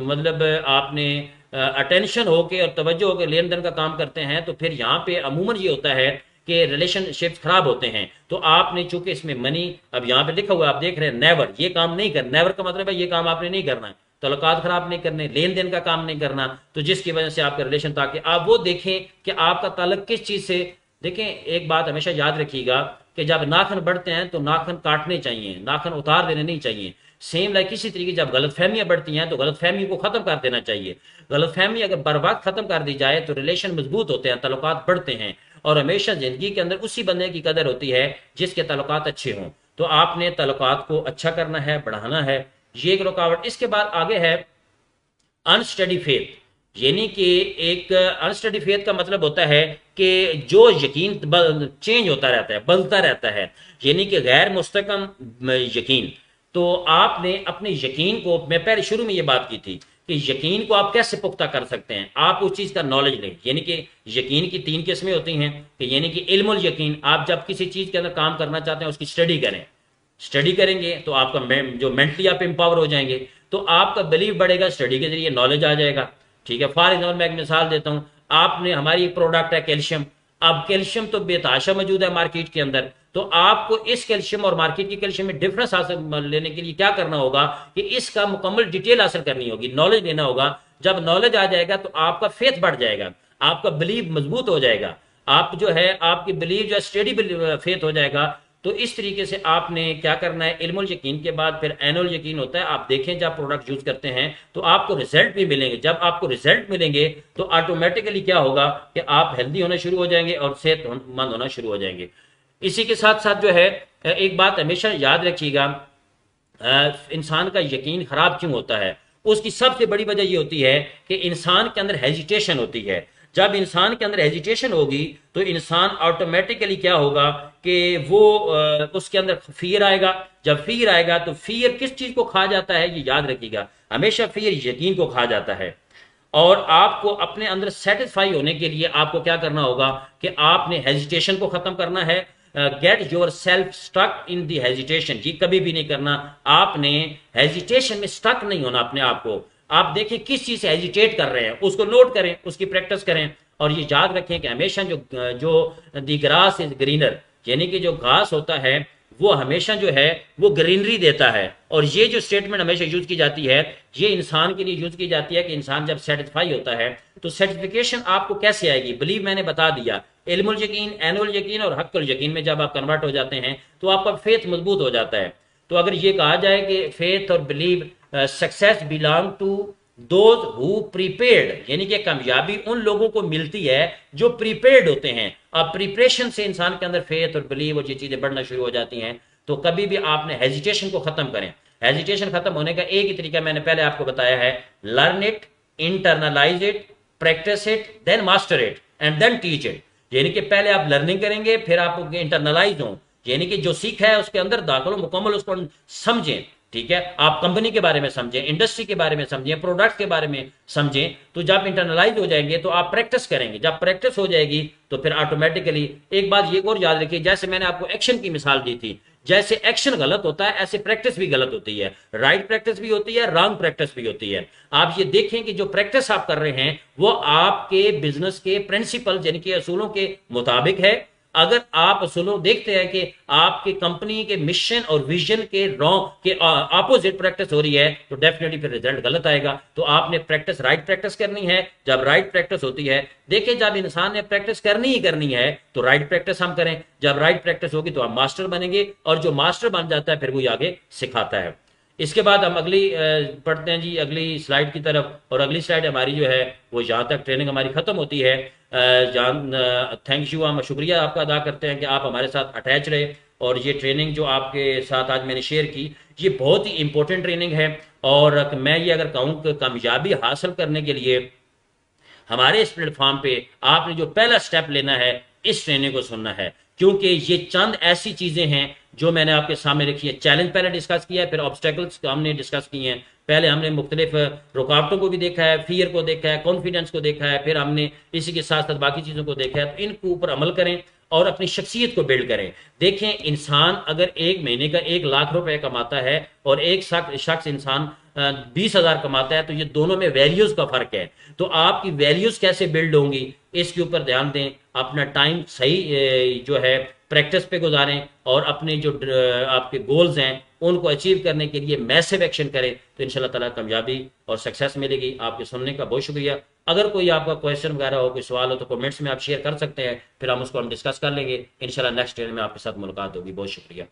مطلب آپ نے اٹینشن ہو کے اور توجہ ہو کے لین دین کا کام کرتے ہیں تو پھر یہاں پہ عموماً یہ ہوتا ہے کہ ریلیشن شپس خراب ہوتے ہیں۔ تو آپ نے چونکہ اس میں منی، اب یہاں پہ لکھا ہوا آپ دیکھ رہے ہیں نیور، یہ کام نہیں کرنا، نیور کا مطلب ہے یہ کام آپ نے نہیں کرنا ہے، تعلقات خراب نہیں کرنے، لین دین کا کام نہیں کرنا، تو جس کی وجہ سے آپ کا ریلیشن، تاکہ آپ وہ دیکھیں کہ آپ کا تعلق کس چیز سے۔ دیکھیں ایک بات ہمیشہ یاد رکھیے گا کہ جب ناخن بڑھتے ہیں تو ناخن کاٹنے چاہیے، ناخن اتار دینے نہیں چاہیے۔ سیم لائک اسی طریقے جب غلط فہمیاں بڑھتی ہیں تو غلط فہمی کو ختم کر دینا چاہیے۔ غلط فہمی اگر بر وقت ختم کر دی جائے تو ریلیشن مضبوط ہوتے ہیں، تعلقات بڑھتے ہیں، اور ہمیشہ زندگی کے اندر اسی بندے کی قدر ہوتی ہے جس کے تعلقات اچھے ہوں۔ تو آپ نے تعلقات کو اچھا کرنا ہے، بڑھانا ہے، یہ ایک رکاوٹ۔ اس کے بعد آگے ہے انسٹڈی فیتھ، یعنی کہ ایک انسٹڈی فیتھ کا مطلب ہوتا ہے کہ جو یقین چینج ہوتا رہتا ہے، بدلتا رہتا ہے، یعنی کہ غیر مستحکم یقین۔ تو آپ نے اپنے یقین کو، میں پہلے شروع میں یہ بات کی تھی کہ یقین کو آپ کیسے پختہ کر سکتے ہیں، آپ اس چیز کا نالج لیں، یعنی کہ یقین کی 3 قسمیں ہوتی ہیں، کہ یعنی کہ علم الیقین، آپ جب کسی چیز کے اندر کام کرنا چاہتے ہیں اس کی اسٹڈی کریں، اسٹڈی کریں گے تو آپ کا جو مینٹلی آپ امپاور ہو جائیں گے، تو آپ کا بلیف بڑھے گا، اسٹڈی کے ذریعے نالج آ جائے گا، ٹھیک ہے۔ فار ایگزامپل میں ایک مثال دیتا ہوں، آپ نے ہماری ایک پروڈکٹ ہے کیلشیم، اب کیلشیم تو بے تحاشا موجود ہے مارکیٹ کے اندر، تو آپ کو اس کیلشیم اور مارکیٹ کی کیلشیم میں ڈفرنس حاصل لینے کے لیے کیا کرنا ہوگا کہ اس کا مکمل ڈیٹیل حاصل کرنی ہوگی، نالج لینا ہوگا. جب نالج آ جائے گا تو آپ کا فیتھ بڑھ جائے گا، آپ کا بلیو مضبوط ہو جائے گا، آپ جو ہے آپ کی بلیو جو ہے اسٹیڈی فیتھ ہو جائے گا. تو اس طریقے سے آپ نے کیا کرنا ہے، علم الیقین کے بعد پھر عین الیقین ہوتا ہے. آپ دیکھیں جب پروڈکٹ یوز کرتے ہیں تو آپ کو ریزلٹ بھی ملیں گے، جب آپ کو ریزلٹ ملیں گے تو آٹومیٹیکلی کیا ہوگا کہ آپ ہیلدی ہونا شروع ہو جائیں گے اور صحت مند ہونا شروع ہو جائیں گے. اسی کے ساتھ ساتھ جو ہے ایک بات ہمیشہ یاد رکھیے گا، انسان کا یقین خراب کیوں ہوتا ہے؟ اس کی سب سے بڑی وجہ یہ ہوتی ہے کہ انسان کے اندر ہیزیٹیشن ہوتی ہے. جب انسان کے اندر ہیزیٹیشن ہوگی تو انسان آٹومیٹیکلی کیا ہوگا کہ وہ اس کے اندر فیئر آئے گا. جب فیئر آئے گا تو فیئر کس چیز کو کھا جاتا ہے، یہ یاد رکھیے گا، ہمیشہ فیئر یقین کو کھا جاتا ہے. اور آپ کو اپنے اندر سیٹسفائی ہونے کے لیے آپ کو کیا کرنا ہوگا کہ آپ نے ہیزیٹیشن کو ختم کرنا ہے. Get yourself stick in the hesitation, یہ کبھی بھی نہیں کرنا. آپ نے ہیزیٹیشن میں سٹک نہیں ہونا اپنے آپ کو. آپ دیکھیں کس چیز سے ہیزیٹیٹ کر رہے ہیں، اس کو نوٹ کریں، اس کی پریکٹس کریں. اور یہ یاد رکھیں کہ ہمیشہ جو دی گراس از گرینر، یعنی کہ جو گھاس ہوتا ہے وہ ہمیشہ جو ہے وہ گرینری دیتا ہے. اور یہ جو سٹیٹمنٹ ہمیشہ یوز کی جاتی ہے، یہ انسان کے لیے یوز کی جاتی ہے کہ انسان جب سیٹسفائی ہوتا ہے تو سیٹسفیکیشن آپ کو کیسے آئے گی؟ بلیو میں نے بتا دیا، علم الیقین، عین الیقین اور حق الیقین میں جب آپ کنورٹ ہو جاتے ہیں تو آپ کا فیتھ مضبوط ہو جاتا ہے. تو اگر یہ کہا جائے کہ فیتھ اور believe success belong to those who prepared, یعنی کہ کامیابی ان لوگوں کو ملتی ہے جو پریپیئرڈ ہوتے ہیں. اب پریپریشن سے انسان کے اندر فیتھ اور بلیو اور یہ چیزیں بڑھنا شروع ہو جاتی ہیں. تو کبھی بھی آپ نے ہیزیٹیشن کو ختم کریں. ہیزیٹیشن ختم ہونے کا ایک ہی طریقہ میں نے پہلے آپ کو بتایا ہے، learn it, internalise it, practise it, then master it and then teach it. یعنی کہ پہلے آپ لرننگ کریں گے، پھر آپ انٹرنلائز ہوں، یعنی کہ جو سیکھا ہے اس کے اندر داخل ہو، مکمل اس کو سمجھیں. ٹھیک ہے، آپ کمپنی کے بارے میں سمجھیں، انڈسٹری کے بارے میں سمجھیں، پروڈکٹ کے بارے میں سمجھیں. تو جب انٹرنلائز ہو جائیں گے تو آپ پریکٹس کریں گے، جب پریکٹس ہو جائے گی تو پھر آٹومیٹکلی ایک بات یہ اور یاد رکھیے، جیسے میں نے آپ کو ایکشن کی مثال دی تھی، جیسے ایکشن غلط ہوتا ہے ایسے پریکٹس بھی غلط ہوتی ہے. رائٹ پریکٹس بھی ہوتی ہے، رانگ پریکٹس بھی ہوتی ہے. آپ یہ دیکھیں کہ جو پریکٹس آپ کر رہے ہیں وہ آپ کے بزنس کے پرنسپل یعنی کہ اصولوں کے مطابق ہے. اگر آپ اصولوں دیکھتے ہیں کہ آپ کی کمپنی کے مشن اور ویژن کے اپوزٹ پریکٹس ہو رہی ہے تو ڈیفینیٹلی پھر رزلٹ غلط آئے گا. تو آپ نے پریکٹس رائٹ پریکٹس کرنی ہے. جب رائٹ پریکٹس ہوتی ہے، دیکھیں جب انسان نے پریکٹس کرنی ہی کرنی ہے تو رائٹ پریکٹس ہم کریں. جب رائٹ پریکٹس ہوگی تو ہم ماسٹر بنیں گے، اور جو ماسٹر بن جاتا ہے پھر وہی آگے سکھاتا ہے. اس کے بعد ہم اگلی پڑھتے ہیں جی اگلی سلائیڈ کی طرف. اور اگلی سلائیڈ ہماری جو ہے وہ جہاں تک ٹریننگ ہماری ختم ہوتی ہے، تھینک یو، ہم شکریہ آپ کا ادا کرتے ہیں کہ آپ ہمارے ساتھ اٹیچ رہے. اور یہ ٹریننگ جو آپ کے ساتھ آج میں نے شیئر کی یہ بہت ہی امپورٹنٹ ٹریننگ ہے. اور میں یہ اگر کہوں کہ کامیابی حاصل کرنے کے لیے ہمارے اس پلیٹ فارم پہ آپ نے جو پہلا سٹیپ لینا ہے اس ٹریننگ کو سننا ہے، کیونکہ یہ چند ایسی چیزیں ہیں جو میں نے آپ کے سامنے رکھی ہے. چیلنج پہلے ڈسکس کیا ہے، پھر آبسٹیکلس ہم نے ڈسکس کیے ہیں. پہلے ہم نے مختلف رکاوٹوں کو بھی دیکھا ہے، فیئر کو دیکھا ہے، کانفیڈنس کو دیکھا ہے، پھر ہم نے اسی کے ساتھ ساتھ باقی چیزوں کو دیکھا ہے. تو ان کے اوپر عمل کریں اور اپنی شخصیت کو بلڈ کریں. دیکھیں انسان اگر ایک مہینے کا 1,00,000 روپے کماتا ہے اور ایک شخص انسان 20,000 کماتا ہے تو یہ دونوں میں ویلیوز کا فرق ہے. تو آپ کی ویلیوز کیسے بلڈ ہوں گی اس کے اوپر دھیان دیں. اپنا ٹائم صحیح جو ہے پریکٹس پہ گزاریں اور اپنے جو آپ کے گولز ہیں ان کو اچیو کرنے کے لیے میسو ایکشن کریں تو انشاءاللہ تعالیٰ کامیابی اور سکسیس ملے گی. آپ کے سننے کا بہت شکریہ. اگر کوئی آپ کا کویشچن وغیرہ ہو، کوئی سوال ہو تو کمنٹس میں آپ شیئر کر سکتے ہیں، پھر ہم اس کو ڈسکس کر لیں گے. انشاءاللہ نیکسٹ ٹرین میں آپ کے ساتھ ملاقات ہوگی. بہت شکریہ.